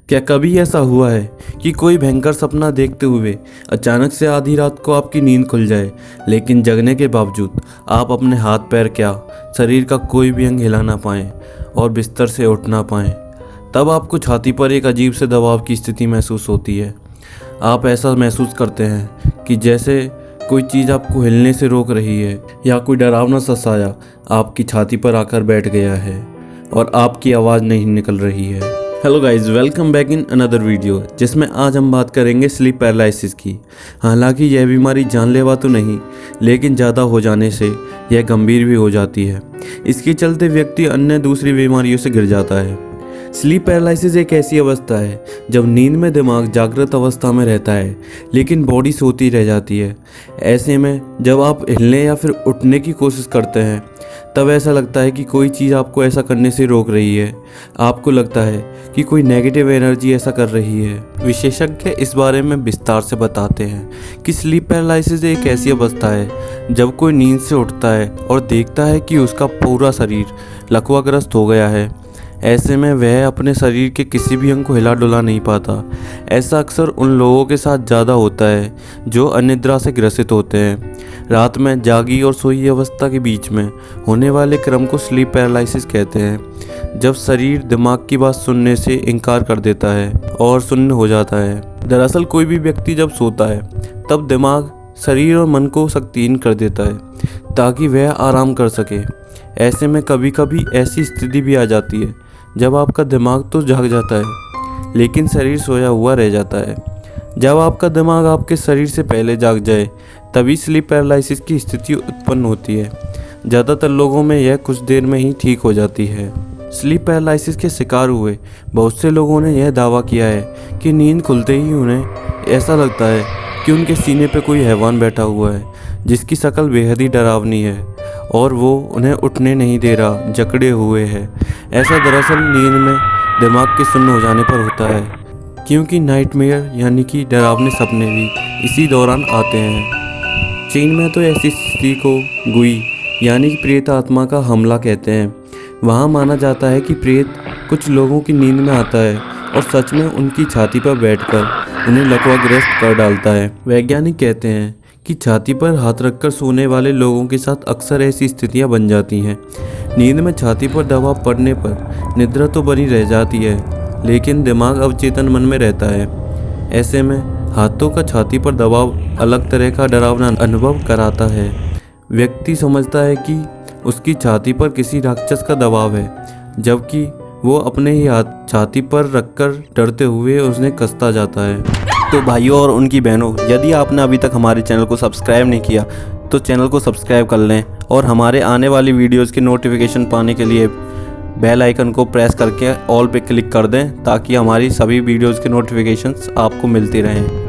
क्या कभी ऐसा हुआ है कि कोई भयंकर सपना देखते हुए अचानक से आधी रात को आपकी नींद खुल जाए, लेकिन जगने के बावजूद आप अपने हाथ पैर क्या शरीर का कोई भी अंग हिला ना पाएँ और बिस्तर से उठ ना पाएँ? तब आपको छाती पर एक अजीब से दबाव की स्थिति महसूस होती है। आप ऐसा महसूस करते हैं कि जैसे कोई चीज़ आपको हिलने से रोक रही है या कोई डरावना सा साया आपकी छाती पर आकर बैठ गया है और आपकी आवाज़ नहीं निकल रही है। Hello guys, welcome back in another video, जिसमें आज हम बात करेंगे स्लीप पैरालिसिस की। हालांकि यह बीमारी जानलेवा तो नहीं, लेकिन ज़्यादा हो जाने से यह गंभीर भी हो जाती है। इसके चलते व्यक्ति अन्य दूसरी बीमारियों से घिर जाता है। स्लीप पैरालिसिस एक ऐसी अवस्था है जब नींद में दिमाग जागृत अवस्था में रहता है लेकिन बॉडी सोती रह जाती है। ऐसे में जब आप हिलने या फिर उठने की कोशिश करते हैं तब ऐसा लगता है कि कोई चीज़ आपको ऐसा करने से रोक रही है। आपको लगता है कि कोई नेगेटिव एनर्जी ऐसा कर रही है। विशेषज्ञ इस बारे में विस्तार से बताते हैं कि स्लीप पैरालिसिस एक ऐसी अवस्था है जब कोई नींद से उठता है और देखता है कि उसका पूरा शरीर लकवाग्रस्त हो गया है। ऐसे में वह अपने शरीर के किसी भी अंग को हिला डुला नहीं पाता। ऐसा अक्सर उन लोगों के साथ ज़्यादा होता है जो अनिद्रा से ग्रसित होते हैं। रात में जागी और सोई अवस्था के बीच में होने वाले क्रम को स्लीप पैरालिसिस कहते हैं, जब शरीर दिमाग की बात सुनने से इनकार कर देता है और शून्य हो जाता है। दरअसल कोई भी व्यक्ति जब सोता है तब दिमाग शरीर और मन को शक्तिहीन कर देता है ताकि वह आराम कर सके। ऐसे में कभी कभी ऐसी स्थिति भी आ जाती है जब आपका दिमाग तो जाग जाता है लेकिन शरीर सोया हुआ रह जाता है। जब आपका दिमाग आपके शरीर से पहले जाग जाए तभी स्लीप पैरालिसिस की स्थिति उत्पन्न होती है। ज़्यादातर लोगों में यह कुछ देर में ही ठीक हो जाती है। स्लीप पैरालिसिस के शिकार हुए बहुत से लोगों ने यह दावा किया है कि नींद खुलते ही उन्हें ऐसा लगता है कि उनके सीने पर कोई हैवान बैठा हुआ है जिसकी शक्ल बेहद ही डरावनी है और वो उन्हें उठने नहीं दे रहा, जकड़े हुए है। ऐसा दरअसल नींद में दिमाग के शून्य हो जाने पर होता है, क्योंकि नाइटमेयर यानी कि डरावने सपने भी इसी दौरान आते हैं। चीन में तो ऐसी स्थिति को गुई यानी कि प्रेत आत्मा का हमला कहते हैं। वहाँ माना जाता है कि प्रेत कुछ लोगों की नींद में आता है और सच में उनकी छाती पर बैठकर उन्हें लकवाग्रस्त कर डालता है। वैज्ञानिक कहते हैं कि छाती पर हाथ रखकर सोने वाले लोगों के साथ अक्सर ऐसी स्थितियां बन जाती हैं। नींद में छाती पर दबाव पड़ने पर निद्रा तो बनी रह जाती है लेकिन दिमाग अवचेतन मन में रहता है। ऐसे में हाथों का छाती पर दबाव अलग तरह का डरावना अनुभव कराता है। व्यक्ति समझता है कि उसकी छाती पर किसी राक्षस का दबाव है, जबकि वो अपने ही हाथ छाती पर रखकर डरते हुए उसे कसता जाता है। तो भाइयों और उनकी बहनों, यदि आपने अभी तक हमारे चैनल को सब्सक्राइब नहीं किया तो चैनल को सब्सक्राइब कर लें और हमारे आने वाली वीडियोस के नोटिफिकेशन पाने के लिए बेल आइकन को प्रेस करके ऑल पे क्लिक कर दें ताकि हमारी सभी वीडियोस के नोटिफिकेशंस आपको मिलती रहें।